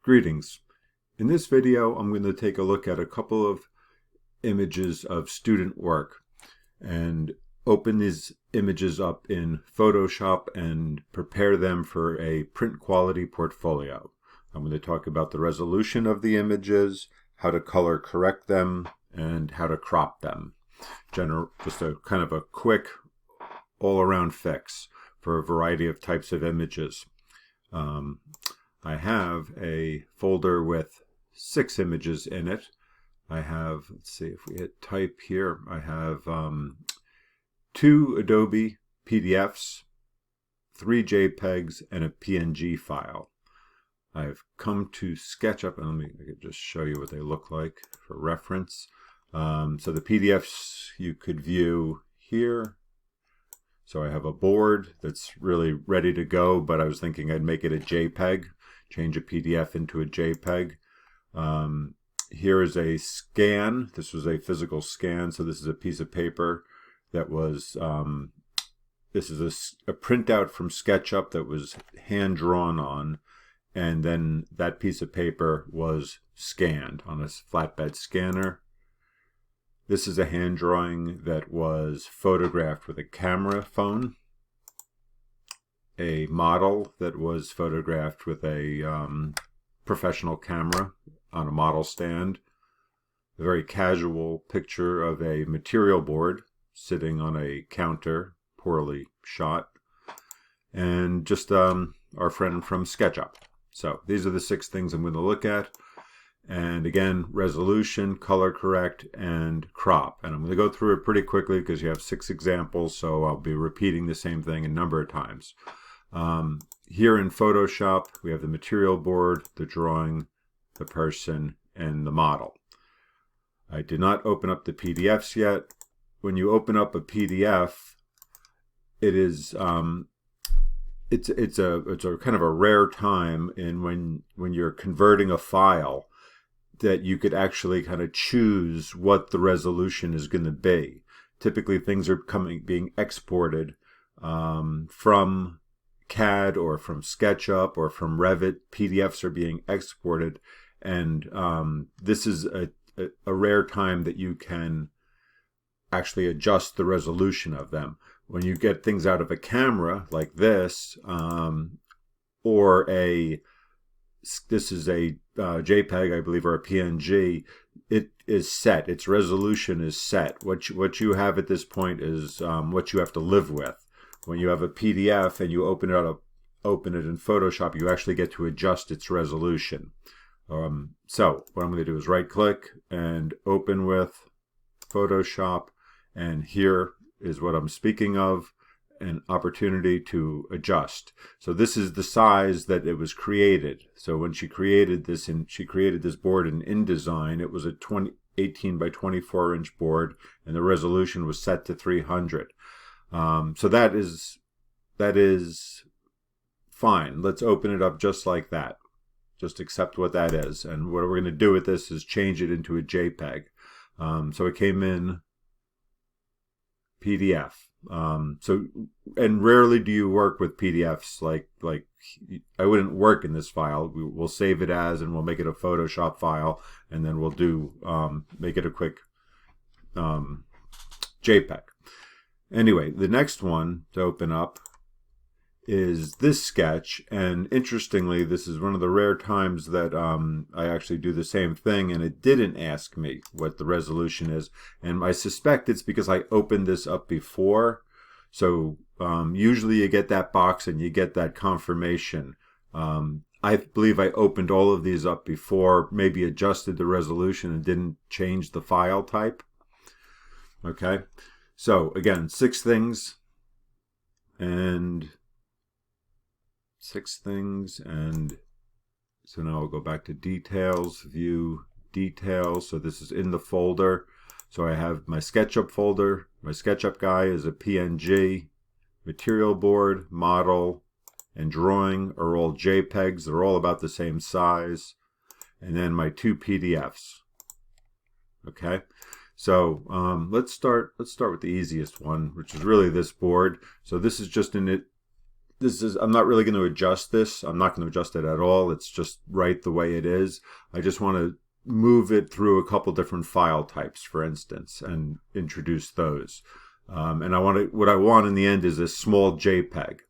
Greetings. In this video, I'm going to take a look at a couple of images of student work and open these images up in Photoshop and prepare them for a print quality portfolio. I'm going to talk about the resolution of the images, how to color correct them, and how to crop them. Just a kind of a quick all-around fix for a variety of types of images. I have a folder with 6 images in it. I have, let's see if we hit type here, I have 2 Adobe PDFs, 3 JPEGs, and a PNG file. I've come to SketchUp, and I can just show you what they look like for reference. So the PDFs you could view here. So I have a board that's really ready to go, but I was thinking I'd make it a JPEG, change a PDF into a JPEG. Here is a scan. This was a physical scan, so this is a piece of paper that was, this is a printout from SketchUp that was hand-drawn on, and then that piece of paper was scanned on a flatbed scanner. This is a hand drawing that was photographed with a camera phone. A model that was photographed with a professional camera on a model stand. A very casual picture of a material board sitting on a counter, poorly shot. And just our friend from SketchUp. So these are the 6 things I'm going to look at. And again, resolution, color correct, and crop. And I'm going to go through it pretty quickly because you have 6 examples, so I'll be repeating the same thing a number of times. Here in Photoshop, we have the material board, the drawing, the person, and the model. I did not open up the PDFs yet. When you open up a PDF, it is it's a kind of a rare time in when you're converting a file that you could actually kind of choose what the resolution is going to be. Typically, things are being exported from CAD or from SketchUp or from Revit. PDFs are being exported, and this is a rare time that you can actually adjust the resolution of them. When you get things out of a camera like this, or this is a JPEG, I believe, or a PNG, it is set. Its resolution is set. What you have at this point is what you have to live with. When you have a PDF and you open it in Photoshop, you actually get to adjust its resolution. So what I'm going to do is right-click and open with Photoshop, and here is what I'm speaking of, an opportunity to adjust. So this is the size that it was created. So when she created this, she created this board in InDesign, it was a 18 by 24 inch board, and the resolution was set to 300. So that is fine. Let's open it up just like that. Just accept what that is. And what we're going to do with this is change it into a JPEG. So it came in PDF. And rarely do you work with PDFs like I wouldn't work in this file. We'll save it as, and we'll make it a Photoshop file, and then we'll do make it a quick JPEG. Anyway, the next one to open up is this sketch, and interestingly, this is one of the rare times that I actually do the same thing, and it didn't ask me what the resolution is, and I suspect it's because I opened this up before. So usually you get that box and you get that confirmation. I believe I opened all of these up before, maybe adjusted the resolution and didn't change the file type. Okay, so again, 6 things, and so now I'll go back to details, view details. So this is in the folder. So I have my SketchUp folder. My SketchUp guy is a PNG. Material board, model, and drawing are all JPEGs. They're all about the same size. And then my 2 PDFs. Okay. So let's start with the easiest one, which is really this board. So this is just I'm not really going to adjust this. I'm not going to adjust it at all. It's just right the way it is. I just want to move it through a couple different file types, for instance, and introduce those. And what I want in the end is a small JPEG.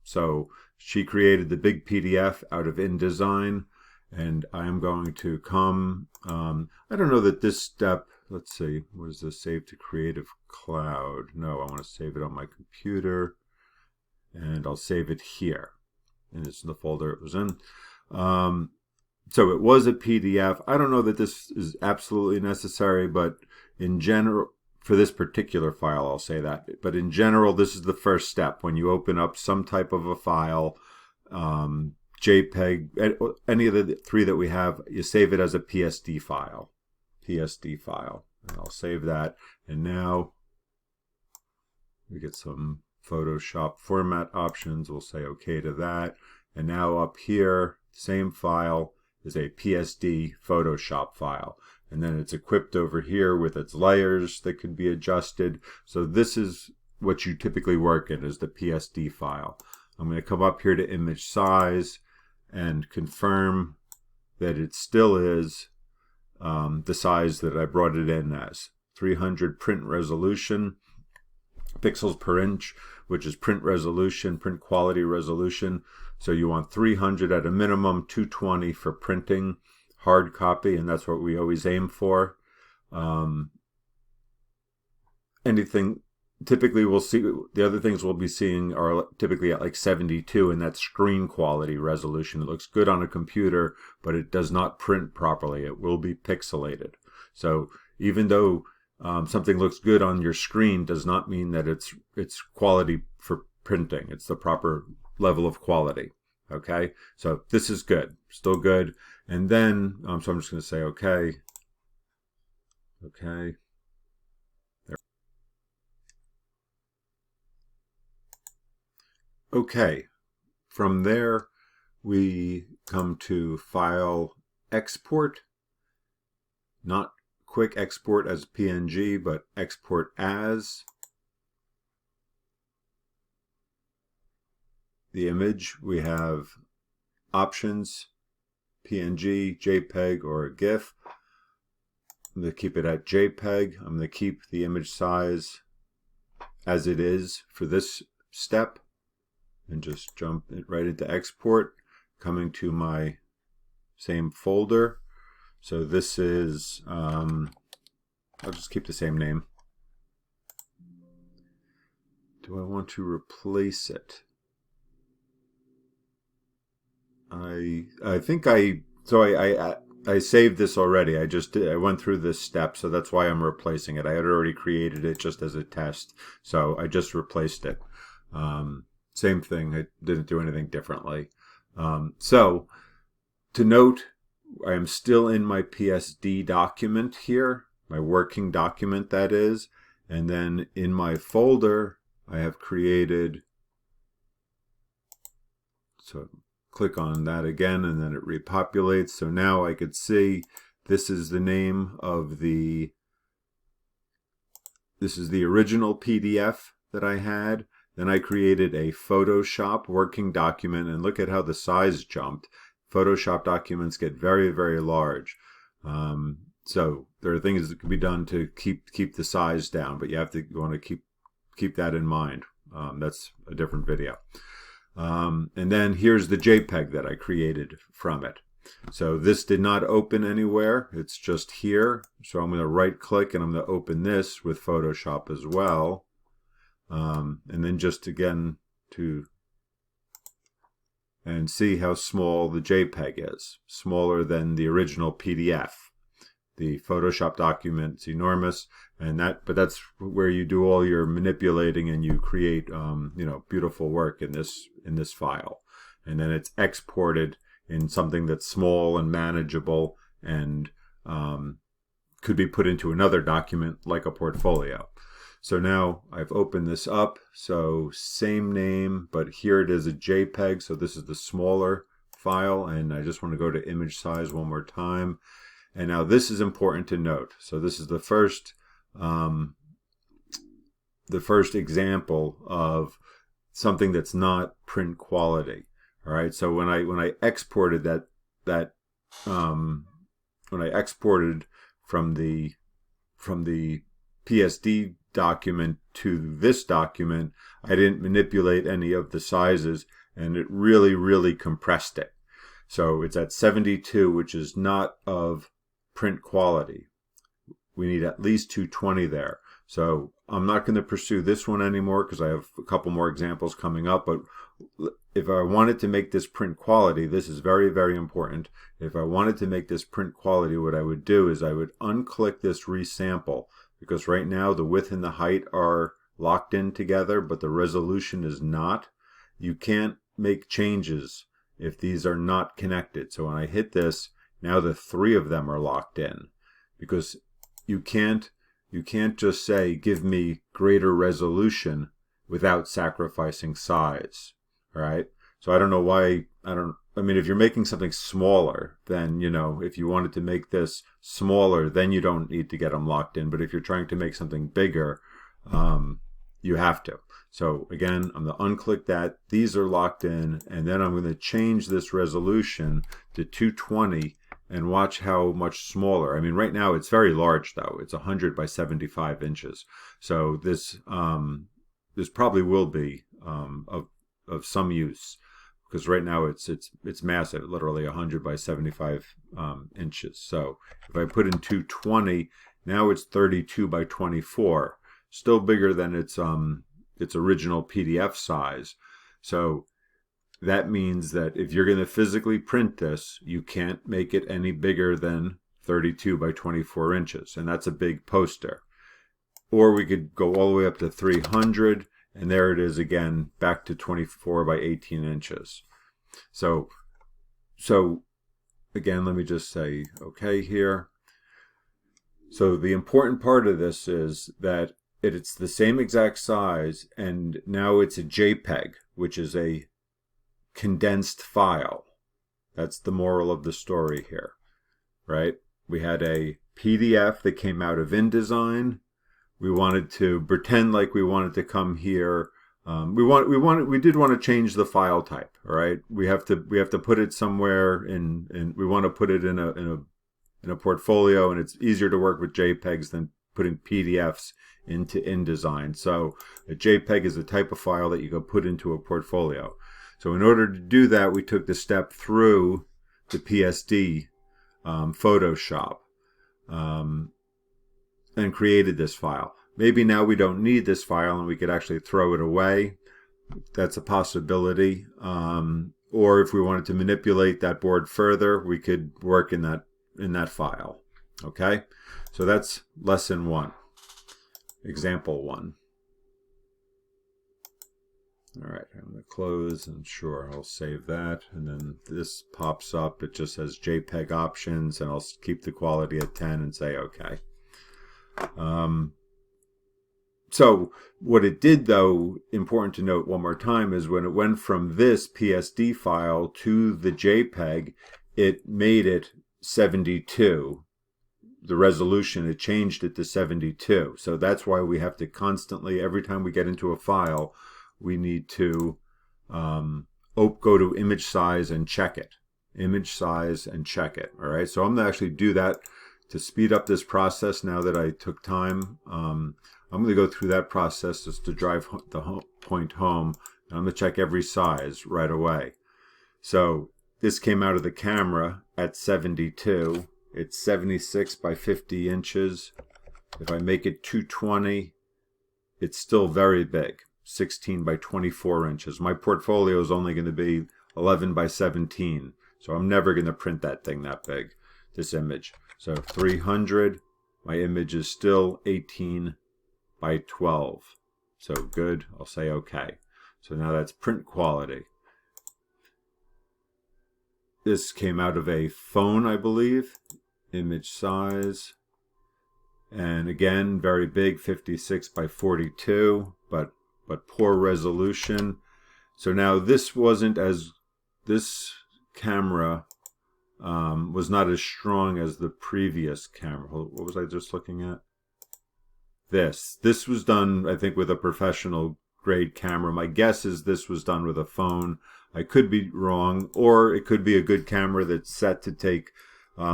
So she created the big PDF out of InDesign, and I am going to come, I don't know that this step, let's see, what is this, save to Creative Cloud? No, I want to save it on my computer, and I'll save it here. And it's in the folder it was in. So it was a PDF. I don't know that this is absolutely necessary, but in general, for this particular file, I'll say that. But in general, this is the first step. When you open up some type of a file, JPEG, any of the three that we have, you save it as a PSD file. PSD file. And I'll save that. And now we get some Photoshop format options. We'll say OK to that. And now up here, same file is a PSD Photoshop file. And then it's equipped over here with its layers that can be adjusted. So this is what you typically work in, is the PSD file. I'm going to come up here to image size and confirm that it still is the size that I brought it in as. 300 print resolution, pixels per inch, which is print resolution, print quality resolution. So you want 300 at a minimum, 220 for printing, hard copy, and that's what we always aim for. Anything, typically we'll see, the other things we'll be seeing are typically at like 72, and that's screen quality resolution. It looks good on a computer, but it does not print properly. It will be pixelated. So even though something looks good on your screen, does not mean that it's quality for printing. It's the proper level of quality. Okay, so this is good, still good. And then, so I'm just going to say okay. Okay. There. Okay. From there, we come to File, Export. Not quick export as PNG, but export as the image. We have options, PNG, JPEG, or a GIF. I'm going to keep it at JPEG. I'm going to keep the image size as it is for this step and just jump it right into export, coming to my same folder. So this is, I'll just keep the same name. Do I want to replace it? I think I saved this already. I went through this step, so that's why I'm replacing it. I had already created it just as a test, so I just replaced it. Same thing. I didn't do anything differently. So to note, I am still in my PSD document here, my working document that is, and then in my folder I have created, so click on that again and then it repopulates. So now I could see this is the name of this is the original PDF that I had. Then I created a Photoshop working document, and look at how the size jumped. Photoshop documents get very, very large. So there are things that can be done to keep the size down, but you want to keep that in mind. That's a different video. And then here's the JPEG that I created from it. So this did not open anywhere. It's just here. So I'm going to right click and I'm going to open this with Photoshop as well. And then just again and see how small the JPEG is. Smaller than the original PDF. The Photoshop document is enormous, but that's where you do all your manipulating and you create beautiful work in this file. And then it's exported in something that's small and manageable and could be put into another document like a portfolio. So now I've opened this up, so same name, but here it is a JPEG, so this is the smaller file, and I just want to go to image size one more time. And now this is important to note. So this is the first example of something that's not print quality. All right. So when I exported when I exported from the PSD document to this document, I didn't manipulate any of the sizes, and it really compressed it. So it's at 72, which is not of print quality. We need at least 220 there. So I'm not going to pursue this one anymore because I have a couple more examples coming up. But if I wanted to make this print quality, this is very important. If I wanted to make this print quality, what I would do is I would unclick this resample, because right now the width and the height are locked in together, but the resolution is not. You can't make changes if these are not connected. So when I hit this, now the three of them are locked in, because you can't just say give me greater resolution without sacrificing size. All right. So I don't know why I mean, if you're making something smaller, then, if you wanted to make this smaller, then you don't need to get them locked in. But if you're trying to make something bigger, you have to. So again, I'm going to unclick that. These are locked in, and then I'm going to change this resolution to 220 and watch how much smaller. I mean, right now it's very large though. It's 100 by 75 inches. So this probably will be of some use, because right now it's massive, literally 100 by 75 inches. So if I put in 220, now it's 32 by 24, still bigger than its original PDF size. So that means that if you're going to physically print this, you can't make it any bigger than 32 by 24 inches, and that's a big poster. Or we could go all the way up to 300, and there it is again, back to 24 by 18 inches. So again, let me just say okay here. So the important part of this is that it's the same exact size, and now it's a JPEG, which is a condensed file. That's the moral of the story here, right? We had a PDF that came out of InDesign. We wanted to pretend like we wanted to come here. We did want to change the file type. All right, we have to put it somewhere in we want to put it in a portfolio, and it's easier to work with JPEGs than putting PDFs into InDesign. So a JPEG is the type of file that you can put into a portfolio. So in order to do that, we took the step through the PSD Photoshop and created this file. Maybe now we don't need this file and we could actually throw it away. That's a possibility. Or if we wanted to manipulate that board further, we could work in that file. Okay, so that's lesson 1, example 1. All right, I'm going to close, and sure, I'll save that. And then this pops up. It just says JPEG options, and I'll keep the quality at 10 and say OK. So what it did, though, important to note one more time, is when it went from this PSD file to the JPEG, it made it 72. The resolution, it changed it to 72. So that's why we have to constantly, every time we get into a file, we need to go to image size and check it. Image size and check it. All right. So I'm going to actually do that to speed up this process now that I took time. I'm going to go through that process just to drive the point home. And I'm going to check every size right away. So this came out of the camera at 72. It's 76 by 50 inches. If I make it 220, it's still very big. 16 by 24 inches. My portfolio is only going to be 11 by 17. So I'm never going to print that thing that big, this image. So 300, my image is still 18 by 12. So good, I'll say okay. So now that's print quality. This came out of a phone, I believe. Image size. And again, very big, 56 by 42, but poor resolution. So now this camera was not as strong as the previous camera. What was I just looking at? This was done, I think, with a professional grade camera. My guess is this was done with a phone. I could be wrong, or it could be a good camera that's set to take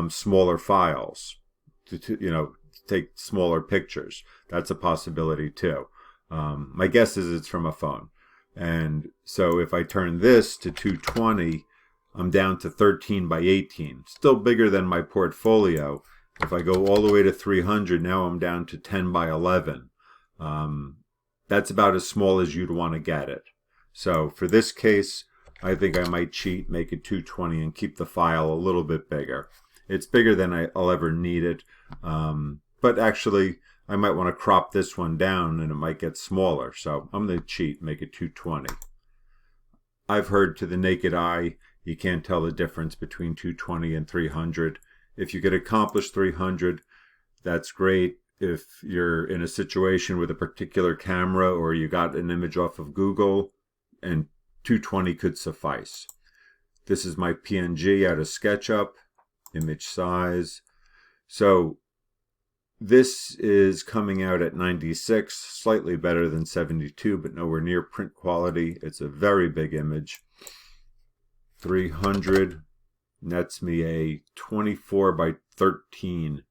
smaller files, to take smaller pictures. That's a possibility too. My guess is it's from a phone. And so if I turn this to 220, I'm down to 13 by 18. Still bigger than my portfolio. If I go all the way to 300, now I'm down to 10 by 11. That's about as small as you'd want to get it. So for this case, I think I might cheat, make it 220, and keep the file a little bit bigger. It's bigger than I'll ever need it. But actually, I might want to crop this one down and it might get smaller. So I'm going to cheat, make it 220. I've heard to the naked eye, you can't tell the difference between 220 and 300. If you could accomplish 300, that's great. If you're in a situation with a particular camera or you got an image off of Google, and 220 could suffice. This is my PNG out of SketchUp, image size. So this is coming out at 96, slightly better than 72, but nowhere near print quality. It's a very big image. 300 nets me a 24 by 13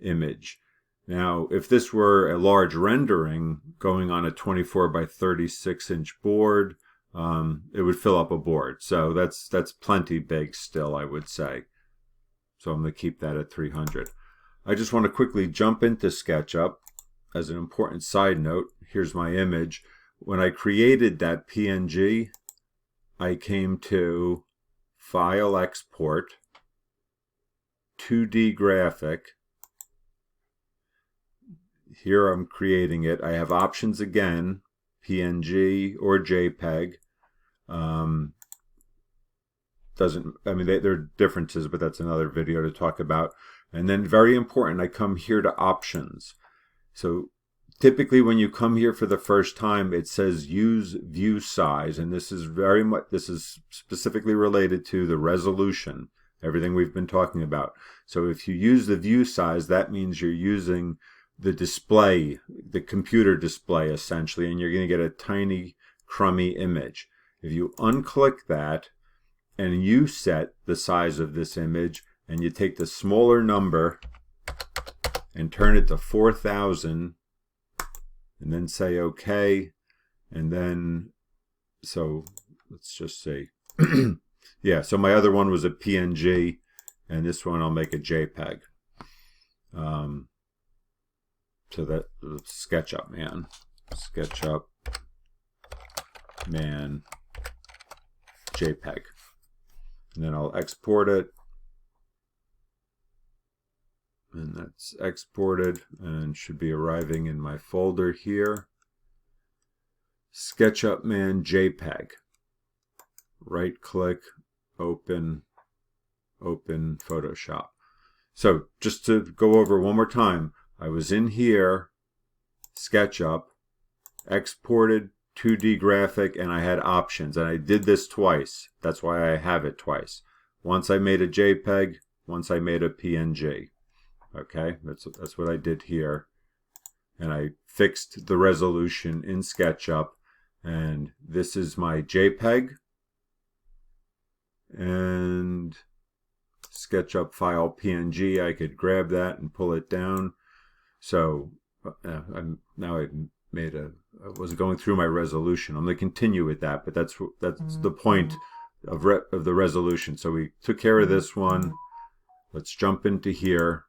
image. Now, if this were a large rendering going on a 24 by 36 inch board, it would fill up a board. So that's plenty big still, I would say. So I'm going to keep that at 300. I just want to quickly jump into SketchUp. As an important side note, here's my image. When I created that PNG, I came to File Export, 2D Graphic. Here I'm creating it. I have options again, PNG or JPEG. There are differences, but that's another video to talk about. And then very important, I come here to options. So typically when you come here for the first time, it says use view size, and this is specifically related to the resolution, everything we've been talking about. So if you use the view size, that means you're using the display, the computer display essentially, and you're going to get a tiny crummy image. If you unclick that and you set the size of this image, and you take the smaller number and turn it to 4000 and then say OK, and then, so let's just say, yeah, so my other one was a PNG, and this one I'll make a JPEG. So that SketchUp, man. SketchUp, man, JPEG. And then I'll export it. And that's exported and should be arriving in my folder here. SketchUp Man JPEG. Right click, open Photoshop. So just to go over one more time, I was in here, SketchUp, exported 2D graphic, and I had options, and I did this twice. That's why I have it twice. Once I made a JPEG, once I made a PNG. Okay, that's what I did here. And I fixed the resolution in SketchUp, and this is my JPEG. And SketchUp file PNG, I could grab that and pull it down. So I was going through my resolution. I'm going to continue with that, but that's the point of the resolution. So we took care of this one. Let's jump into here.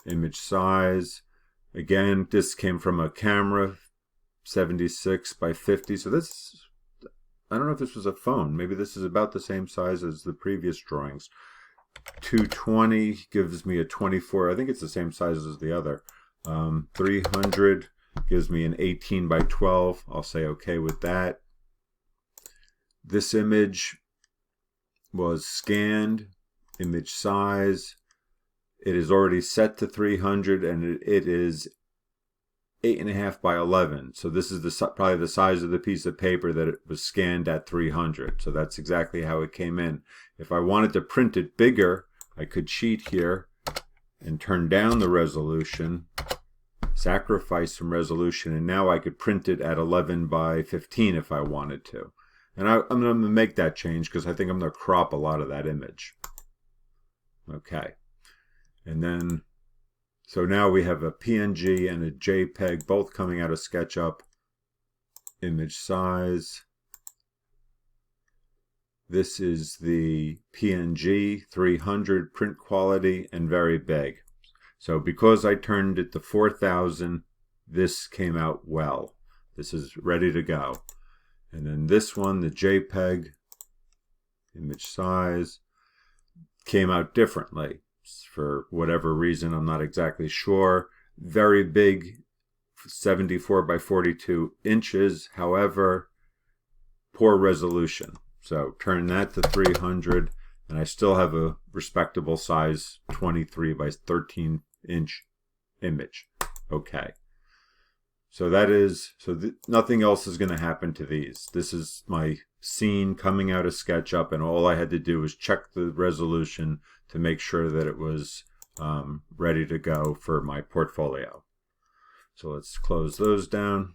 Image size. Again, this came from a camera, 76 by 50. So this, I don't know if this was a phone. Maybe this is about the same size as the previous drawings. 220 gives me a 24. I think it's the same size as the other. 300 gives me an 18 by 12. I'll say okay with that. This image was scanned. Image size. It is already set to 300, and it is 8.5 by 11. So this is probably the size of the piece of paper that it was scanned at 300. So that's exactly how it came in. If I wanted to print it bigger, I could cheat here and turn down the resolution sacrifice some resolution, and now I could print it at 11 by 15 if I wanted to. And I'm going to make that change because I think I'm going to crop a lot of that image. Okay. And then, so now we have a PNG and a JPEG both coming out of SketchUp. Image size. This is the PNG 300 print quality and very big. So because I turned it to 4000, this came out well. This is ready to go. And then this one, the JPEG, image size, came out differently. For whatever reason, I'm not exactly sure. Very big, 74 by 42 inches. However, poor resolution. So turn that to 300, and I still have a respectable size 23 by 13 inch image. Okay. So that is, nothing else is going to happen to these. This is my scene coming out of SketchUp, and all I had to do was check the resolution to make sure that it was ready to go for my portfolio. So let's close those down.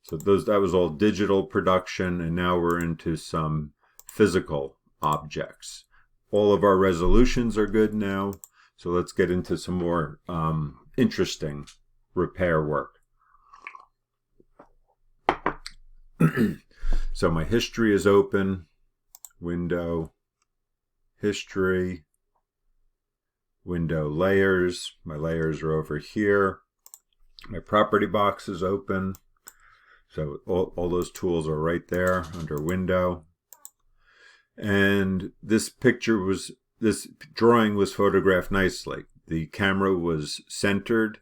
So that was all digital production, and now we're into some physical objects. All of our resolutions are good now, so let's get into some more interesting repair work. So my history is open, window, history, window layers. My layers are over here. My property box is open. So all those tools are right there under window. And this drawing was photographed nicely. The camera was centered.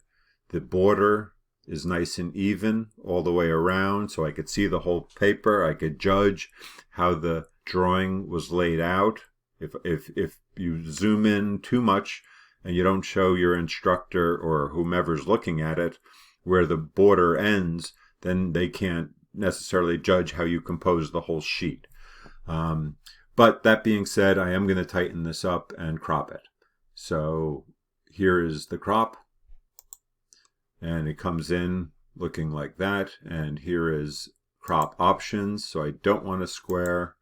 The border is nice and even all the way around, so I could see the whole paper. I could judge how the drawing was laid out. If you zoom in too much and you don't show your instructor or whomever's looking at it where the border ends, then they can't necessarily judge how you compose the whole sheet. But that being said, I am going to tighten this up and crop it. So here is the crop. And it comes in looking like that. And here is crop options. So I don't want a square.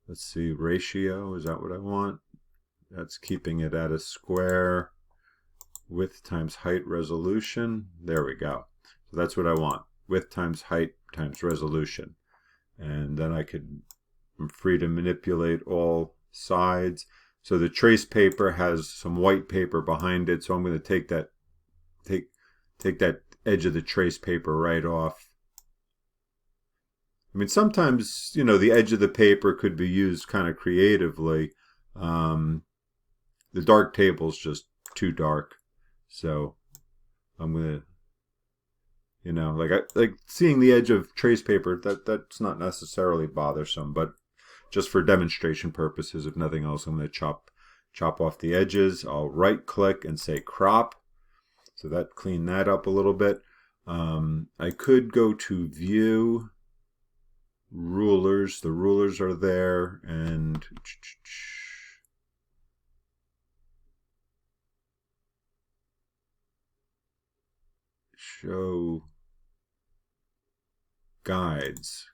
Let's see, ratio. Is that what I want? That's keeping it at a square. Width times height resolution. There we go. So that's what I want. Width times height times resolution. And then I'm free to manipulate all sides. So the trace paper has some white paper behind it. So I'm going to take that edge of the trace paper right off. I mean, sometimes, the edge of the paper could be used kind of creatively. The dark table's just too dark. So I'm going to, like seeing the edge of trace paper, that's not necessarily bothersome, but just for demonstration purposes, if nothing else, I'm going to chop off the edges. I'll right click and say crop. So that cleaned that up a little bit. I could go to view, rulers. The rulers are there, and show guides,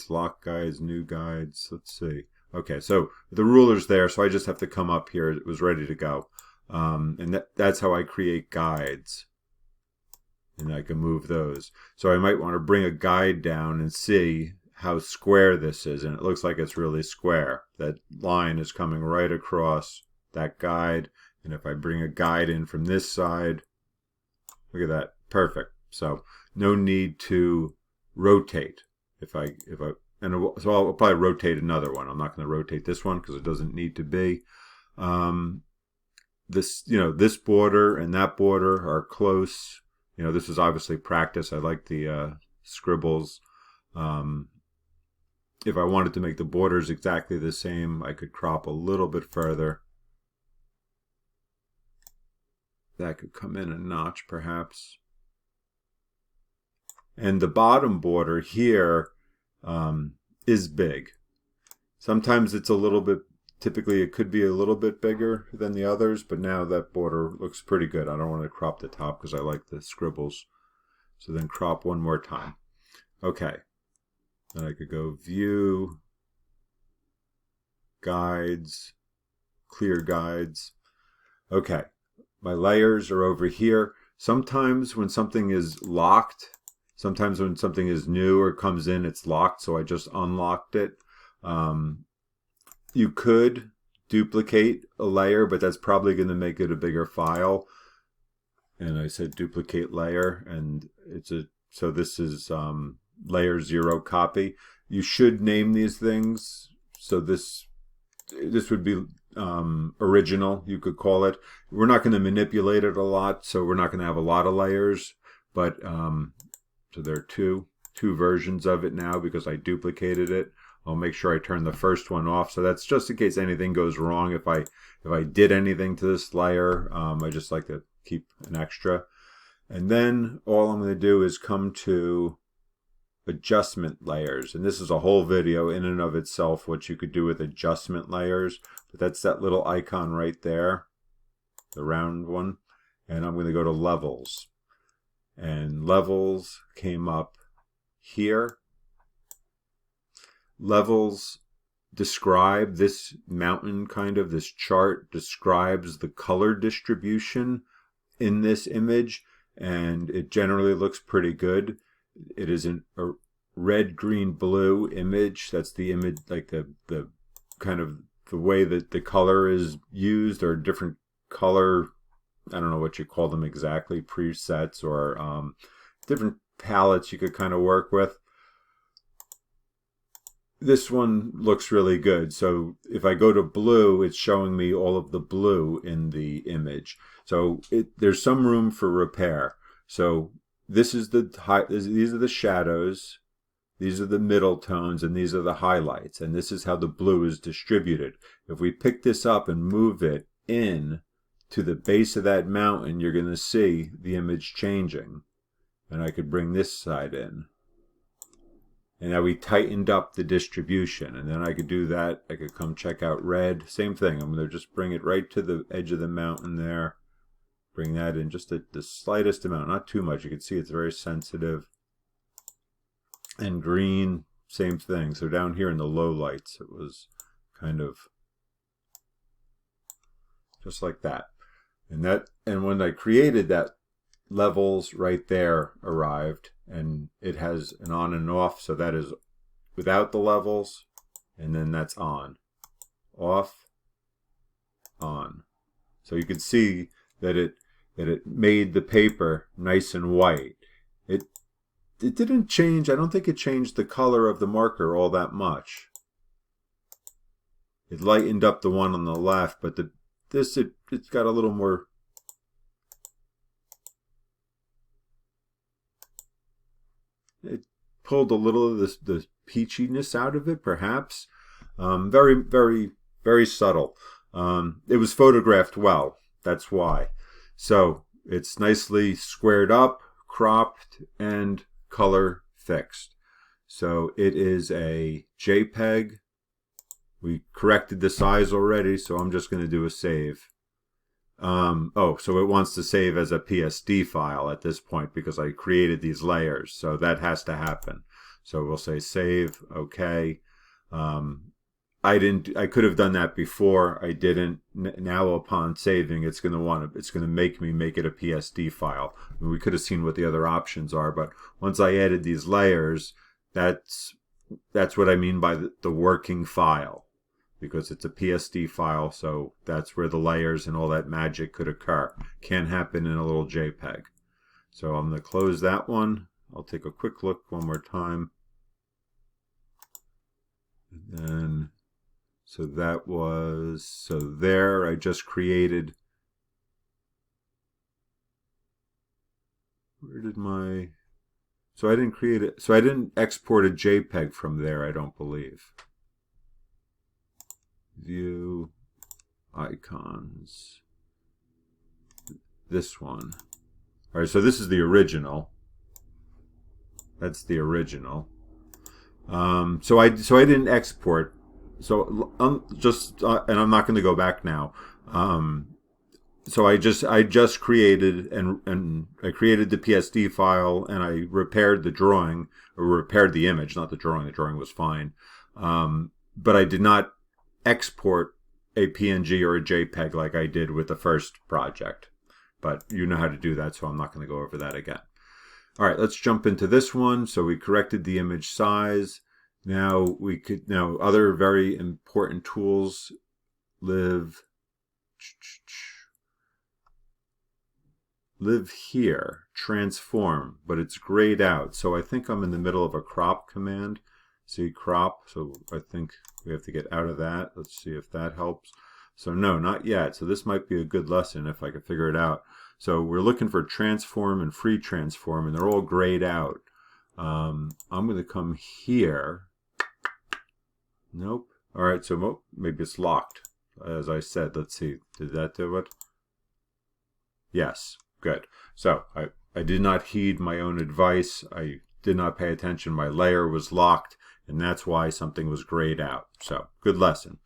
lock guides, new guides. Let's see. Okay, so the ruler's there, so I just have to come up here. It was ready to go. And that's how I create guides. And I can move those. So I might want to bring a guide down and see how square this is. And it looks like it's really square. That line is coming right across that guide. And if I bring a guide in from this side, look at that. Perfect. So no need to rotate. So I'll probably rotate another one. I'm not going to rotate this one because it doesn't need to be. This border and that border are close. This is obviously practice. I like the scribbles. If I wanted to make the borders exactly the same, I could crop a little bit further. That could come in a notch, perhaps. And the bottom border here is big. Sometimes it's a little bit typically it could be a little bit bigger than the others, but now that border looks pretty good. I don't want to crop the top because I like the scribbles. So then crop one more time. Okay. Then I could go View, Guides, Clear Guides. Okay. My layers are over here. Sometimes when something is locked, sometimes when something is new or comes in, it's locked, so I just unlocked it. You could duplicate a layer, but that's probably going to make it a bigger file. And I said duplicate layer, and so this is layer 0 copy. You should name these things. So this would be original, you could call it. We're not going to manipulate it a lot, so we're not going to have a lot of layers. But so there are two versions of it now because I duplicated it. I'll make sure I turn the first one off. So that's just in case anything goes wrong. If I did anything to this layer, I just like to keep an extra. And then all I'm going to do is come to adjustment layers. And this is a whole video in and of itself, what you could do with adjustment layers. But that's that little icon right there, the round one. And I'm going to go to levels. And levels came up here. Levels describe this mountain, this chart describes the color distribution in this image, and it generally looks pretty good. It is a red, green, blue image. That's the image, like the kind of the way that the color is used, or different color, I don't know what you call them exactly, presets or different palettes you could kind of work with. This one looks really good. So if I go to blue, it's showing me all of the blue in the image. So there's some room for repair. So this is these are the shadows, these are the middle tones, and these are the highlights. And this is how the blue is distributed. If we pick this up and move it in to the base of that mountain, you're going to see the image changing. And I could bring this side in. And now we tightened up the distribution. And then I could do that. I could come check out red. Same thing. I'm going to just bring it right to the edge of the mountain there. Bring that in just the slightest amount. Not too much. You can see it's very sensitive. And green, same thing. So down here in the low lights, it was kind of just like that. And when I created that, levels right there arrived, and it has an on and off, so that is without the levels, and then that's on, off, on. So you can see that it made the paper nice and white. It didn't change. I don't think it changed the color of the marker all that much. It lightened up the one on the left, but it's got a little more. It pulled a little of the peachiness out of it, perhaps. Very, very, very subtle. It was photographed well. That's why. So it's nicely squared up, cropped, and color fixed. So it is a JPEG. We corrected the size already, so I'm just going to do a save. So it wants to save as a PSD file at this point because I created these layers, so that has to happen. So we'll say save, okay. I could have done that before. I didn't. Now upon saving, it's going to make me make it a PSD file. I mean, we could have seen what the other options are, but once I added these layers, that's what I mean by the working file. Because it's a PSD file, so that's where the layers and all that magic could occur. Can't happen in a little JPEG. So I'm going to close that one. I'll take a quick look one more time. And then, so there I just created. So I didn't create it. So I didn't export a JPEG from there, I don't believe. View icons, this one. All right, so this is the original. That's the original. So I didn't export. So and I'm not going to go back now. So I just created and I created the PSD file and I repaired the drawing, or repaired the image, not the drawing. The drawing was fine, but I did not export a PNG or a JPEG like I did with the first project. But you know how to do that, so I'm not going to go over that again. All right, let's jump into this one. So we corrected the image size. Now other very important tools live here, transform, but it's grayed out. So I think I'm in the middle of a crop command. See, crop. So I think we have to get out of that. Let's see if that helps. So no, not yet. So this might be a good lesson if I can figure it out. So we're looking for transform and free transform, and they're all grayed out. I'm going to come here. Nope. All right, so maybe it's locked. As I said, let's see. Did that do it? Yes. Good. So I did not heed my own advice. I did not pay attention. My layer was locked, and that's why something was grayed out. So good lesson.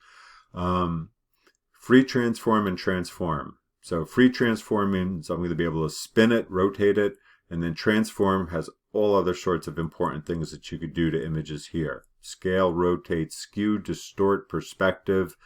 Free transform and transform. So free transform means I'm going to be able to spin it, rotate it, and then transform has all other sorts of important things that you could do to images here. Scale, rotate, skew, distort, perspective,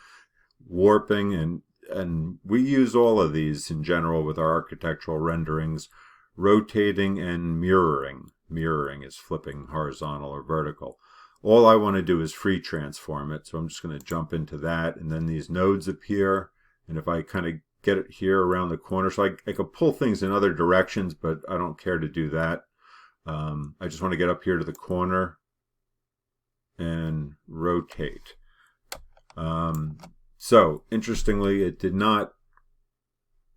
warping, and we use all of these in general with our architectural renderings. Rotating and mirroring. Mirroring is flipping horizontal or vertical. All I want to do is free transform it, so I'm just going to jump into that, and then these nodes appear, and if I kind of get it here around the corner, so I could pull things in other directions, but I don't care to do that. I just want to get up here to the corner and rotate. So interestingly, it did not,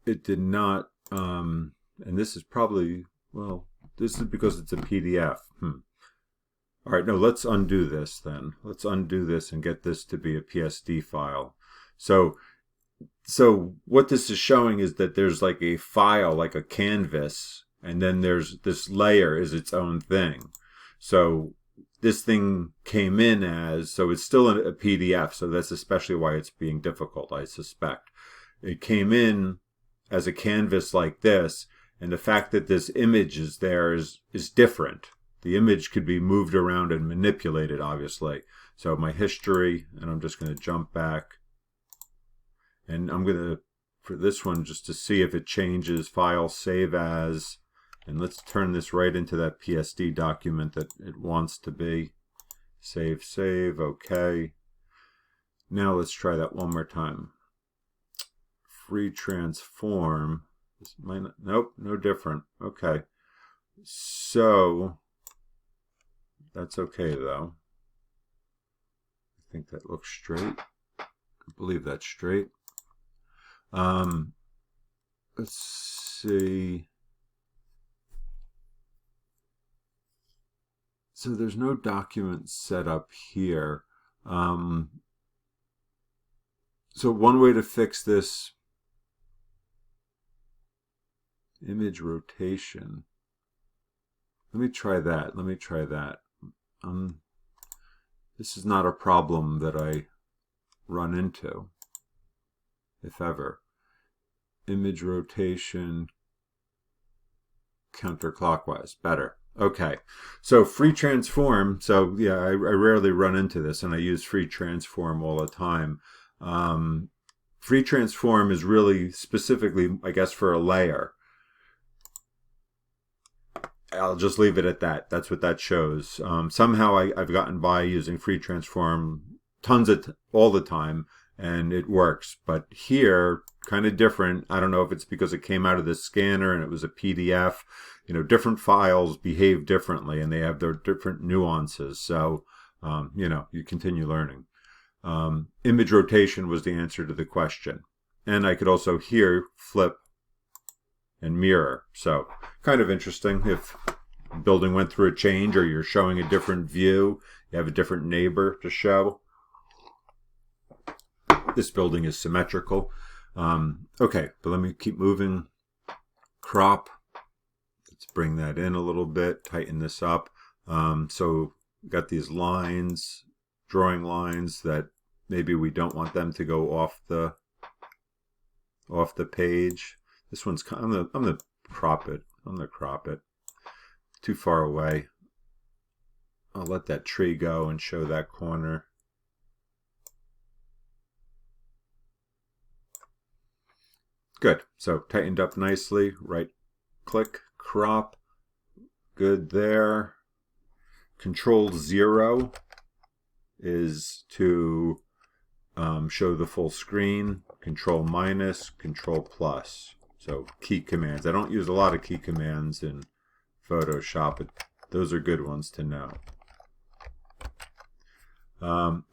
and this is probably, well, this is because it's a PDF. All right, no, let's undo this then. Let's undo this and get this to be a PSD file. So what this is showing is that there's like a file, like a canvas, and then there's this layer is its own thing. So this thing came in as, so it's still a PDF, so that's especially why it's being difficult, I suspect. It came in as a canvas like this, and the fact that this image is there is different. The image could be moved around and manipulated, obviously. So my history, and I'm just going to jump back. And I'm going to, for this one, just to see if it changes, file, save as, and let's turn this right into that PSD document that it wants to be. Save, okay. Now let's try that one more time. Free transform. This might not, nope, no different. Okay. So that's okay though. I think that looks straight. I believe that's straight. Let's see. So there's no document set up here. So one way to fix this image rotation. Let me try that. This is not a problem that I run into, if ever. Image rotation counterclockwise. Better. Okay. So free transform. So yeah, I rarely run into this, and I use free transform all the time. Free transform is really specifically, I guess, for a layer. I'll just leave it at that. That's what that shows. Somehow I've gotten by using free transform all the time, and it works. But here, kind of different. I don't know if it's because it came out of the scanner and it was a PDF. You know, different files behave differently, and they have their different nuances. So, you continue learning. Image rotation was the answer to the question. And I could also here flip and mirror. So kind of interesting. If the building went through a change or you're showing a different view, you have a different neighbor to show. This building is symmetrical. Okay, but let me keep moving. Crop. Let's bring that in a little bit, tighten this up. So got these lines, drawing lines that maybe we don't want them to go off the page. This one's I'm gonna crop it. I'm gonna crop it. Too far away. I'll let that tree go and show that corner. Good. So tightened up nicely. Right click, crop. Good there. Control 0 is to show the full screen. Control minus, control plus. So key commands. I don't use a lot of key commands in Photoshop, but those are good ones to know.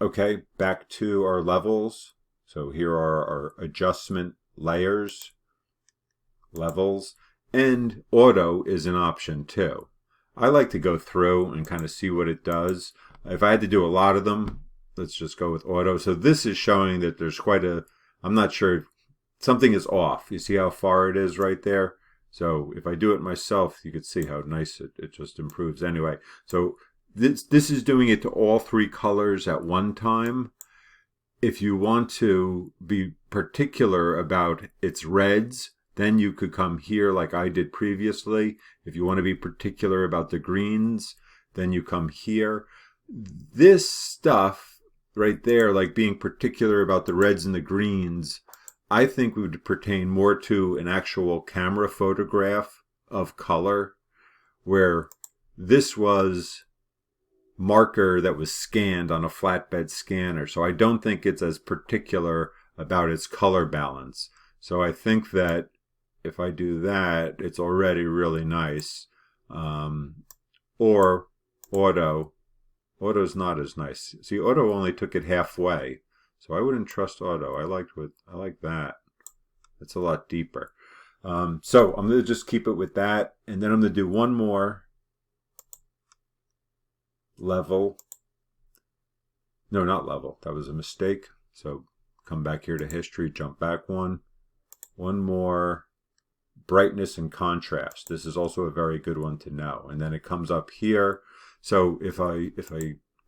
Okay, back to our levels. So here are our adjustment layers, levels, and auto is an option too. I like to go through and kind of see what it does. If I had to do a lot of them, let's just go with auto. So this is showing that there's quite a, I'm not sure, something is off. You see how far it is right there? So if I do it myself, you could see how nice it just improves anyway. So this is doing it to all three colors at one time. If you want to be particular about its reds, then you could come here like I did previously. If you want to be particular about the greens, then you come here. This stuff right there, like being particular about the reds and the greens, I think would pertain more to an actual camera photograph of color, where this was marker that was scanned on a flatbed scanner. So I don't think it's as particular about its color balance. So I think that if I do that, it's already really nice. Or auto's not as nice. See, auto only took it halfway, so I wouldn't trust auto. I like that. It's a lot deeper. So I'm gonna just keep it with that, and then I'm gonna do one more level. No, not level. That was a mistake. So come back here to history, jump back one more. Brightness and contrast. This is also a very good one to know. And then it comes up here. So if I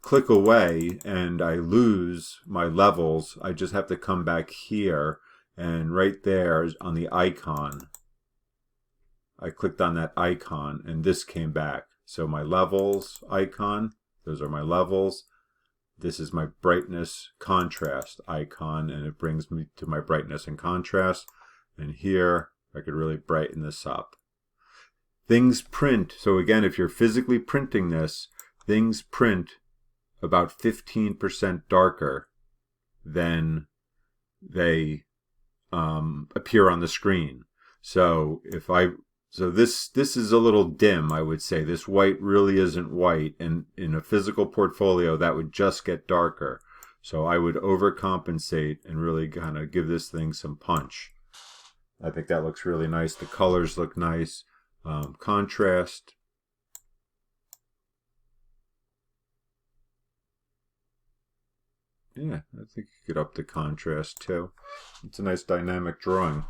click away and I lose my levels, I just have to come back here, and right there on the icon, I clicked on that icon and this came back. So my levels icon, those are my levels. This is my brightness contrast icon, and it brings me to my brightness and contrast. And here I could really brighten this up. Things print. So again, if you're physically printing this, things print about 15% darker than they appear on the screen. So this is a little dim, I would say. This white really isn't white, and in a physical portfolio that would just get darker. So I would overcompensate and really kind of give this thing some punch. I think that looks really nice. The colors look nice. Contrast. Yeah, I think you could up the contrast too. It's a nice dynamic drawing.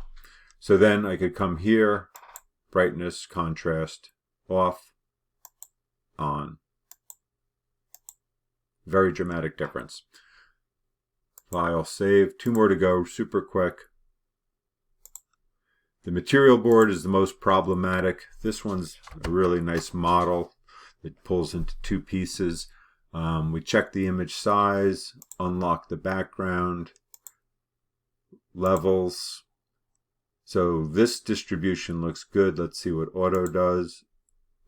So then I could come here, brightness, contrast, off, on. Very dramatic difference. File, save. 2 more to go, super quick. The material board is the most problematic. This one's a really nice model. It pulls into 2 pieces. We check the image size, unlock the background, levels. So this distribution looks good. Let's see what auto does.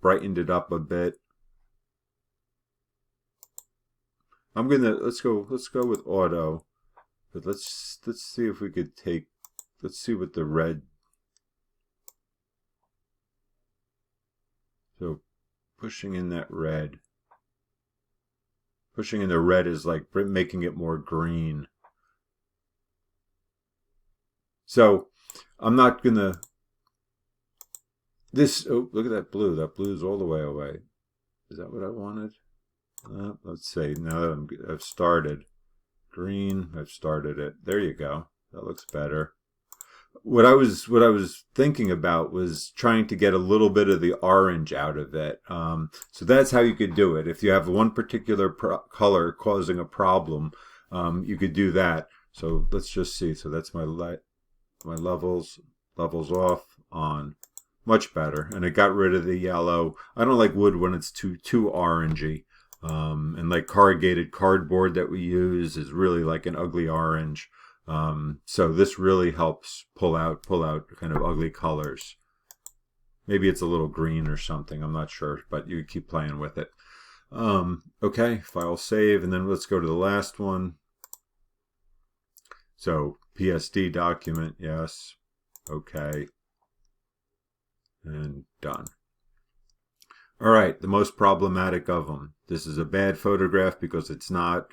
Brightened it up a bit. Let's go with auto. But let's see if we could let's see what the red. So pushing in that red. Pushing in the red is like making it more green. So I'm not gonna oh, look at that blue. That blue's all the way away. Is that what I wanted? Let's see. Now that I've started green, I've started it. There you go. That looks better. What I was thinking about was trying to get a little bit of the orange out of it. So that's how you could do it. If you have one particular color causing a problem, You could do that. So let's just see. So that's my levels off, on. Much better, and it got rid of the yellow. I don't like wood when it's too orangey, and like corrugated cardboard that we use is really like an ugly orange. So this really helps pull out kind of ugly colors. Maybe it's a little green or something, I'm not sure, but you keep playing with it. Okay, file save, and then let's go to the last one. So PSD document, yes, okay, and done. All right, the most problematic of them. This is a bad photograph because it's not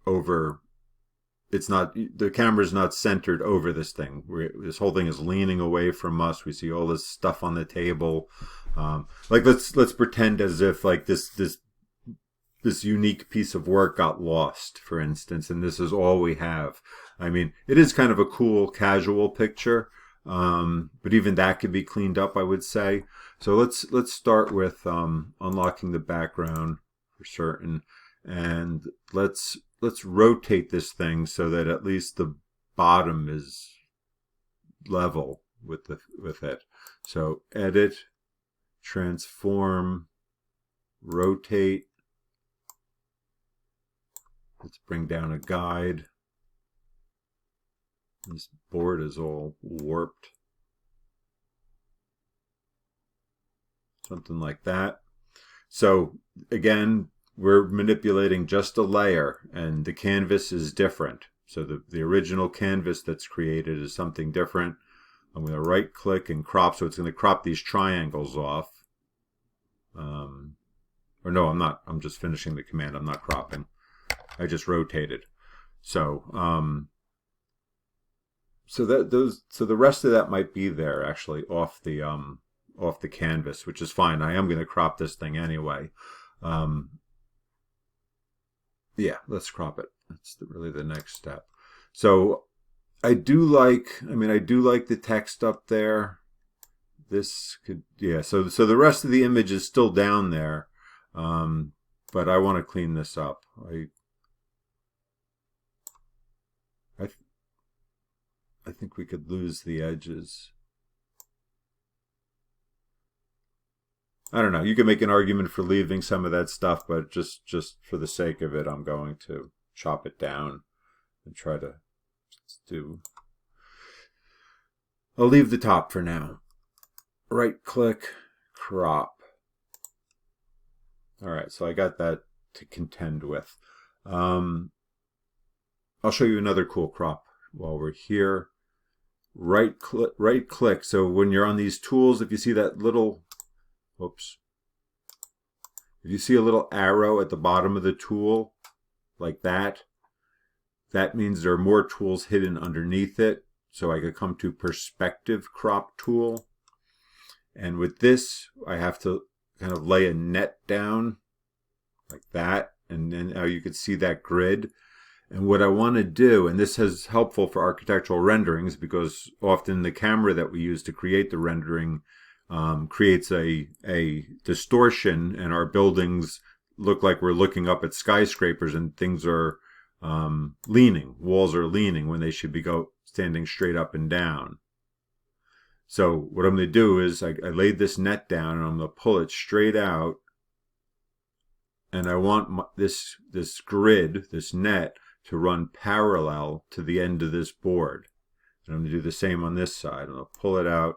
over. The camera's not centered over this thing. This whole thing is leaning away from us. We see all this stuff on the table. Like let's pretend as if like this unique piece of work got lost, for instance, and this is all we have. I mean, it is kind of a cool casual picture, but even that could be cleaned up, I would say. So let's start with unlocking the background for certain, and let's rotate this thing so that at least the bottom is level with it. So edit, transform, rotate. Let's bring down a guide. This board is all warped. Something like that. So again, we're manipulating just a layer, and the canvas is different. So the original canvas that's created is something different. I'm going to right click and crop, so it's going to crop these triangles off. Or no, I'm not. I'm just finishing the command. I'm not cropping. I just rotated. So so the rest of that might be there actually off the canvas, which is fine. I am going to crop this thing anyway. Yeah, let's crop it. That's really the next step. So I do like the text up there. This could, yeah, so the rest of the image is still down there, but I want to clean this up. I think we could lose the edges. I don't know. You can make an argument for leaving some of that stuff, but just for the sake of it, I'm going to chop it down and try to do. I'll leave the top for now. Right click, crop. All right, so I got that to contend with. I'll show you another cool crop while we're here. Right click. So when you're on these tools, if you see that little, whoops. If you see a little arrow at the bottom of the tool, like that, that means there are more tools hidden underneath it. So I could come to Perspective Crop Tool. And with this, I have to kind of lay a net down like that. And then now you can see that grid. And what I want to do, and this is helpful for architectural renderings because often the camera that we use to create the rendering creates a distortion, and our buildings look like we're looking up at skyscrapers and things are leaning. Walls are leaning when they should be standing straight up and down. So what I'm going to do is I laid this net down and I'm going to pull it straight out, and I want this grid, this net, to run parallel to the end of this board. And I'm going to do the same on this side. I'm going to pull it out.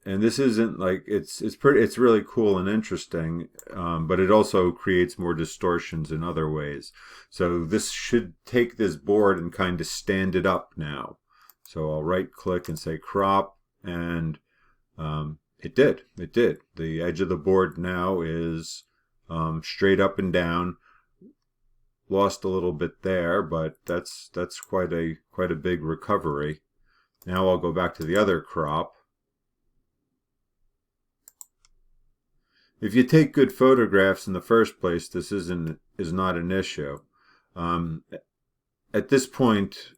And this isn't like, it's really cool and interesting, but it also creates more distortions in other ways. So this should take this board and kind of stand it up now. So I'll right click and say crop, and it did. The edge of the board now is straight up and down. Lost a little bit there, but that's quite a big recovery. Now I'll go back to the other crop. If you take good photographs in the first place, this is not an issue. At this point,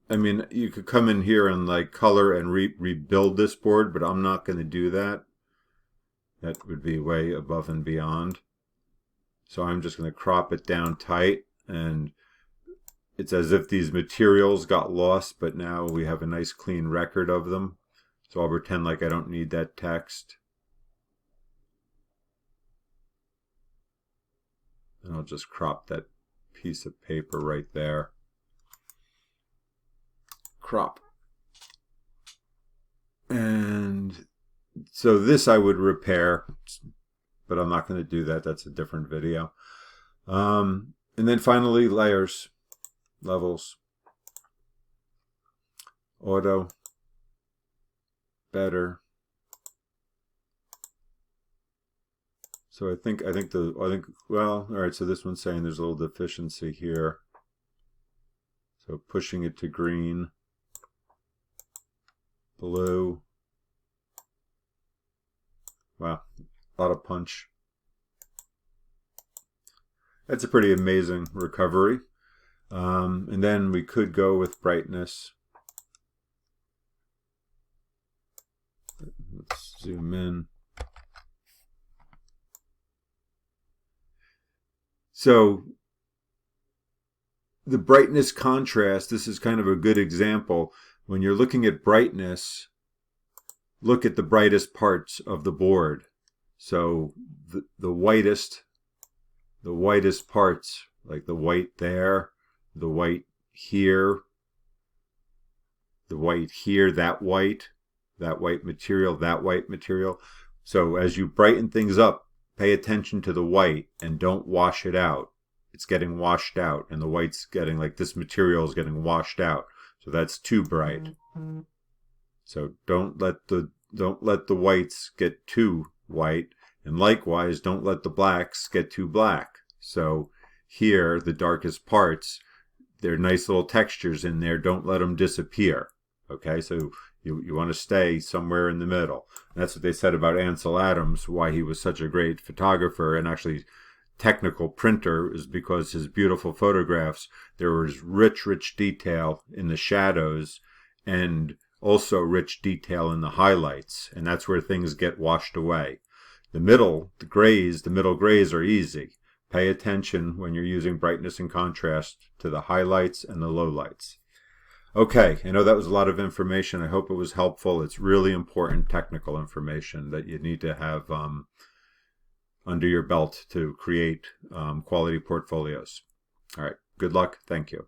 I mean, you could come in here and like color and rebuild this board, but I'm not going to do that. That would be way above and beyond. So I'm just going to crop it down tight, and it's as if these materials got lost, but now we have a nice clean record of them. So I'll pretend like I don't need that text. And I'll just crop that piece of paper right there. Crop. And so this I would repair, but I'm not going to do that. That's a different video. And then finally, layers, levels, auto, better. So I think well, all right, so this one's saying there's a little deficiency here. So pushing it to green, blue. Wow, a lot of punch. That's a pretty amazing recovery. And then we could go with brightness. Let's zoom in. So the brightness contrast, this is kind of a good example. When you're looking at brightness, look at the brightest parts of the board. So the whitest parts, like the white there, the white here, the white here, that white material, that white material. So as you brighten things up, pay attention to the white and don't wash it out. It's getting washed out, and the white's getting, like, this material is getting washed out. So that's too bright. So don't let the whites get too white, and likewise don't let the blacks get too black. So here, the darkest parts, there are nice little textures in there. Don't let them disappear. Okay, so you want to stay somewhere in the middle. And that's what they said about Ansel Adams, why he was such a great photographer and actually technical printer, is because his beautiful photographs, there was rich detail in the shadows and also rich detail in the highlights. And that's where things get washed away. The middle grays are easy. Pay attention when you're using brightness and contrast to the highlights and the lowlights. Okay, I know that was a lot of information. I hope it was helpful. It's really important technical information that you need to have under your belt to create quality portfolios. All right, good luck. Thank you.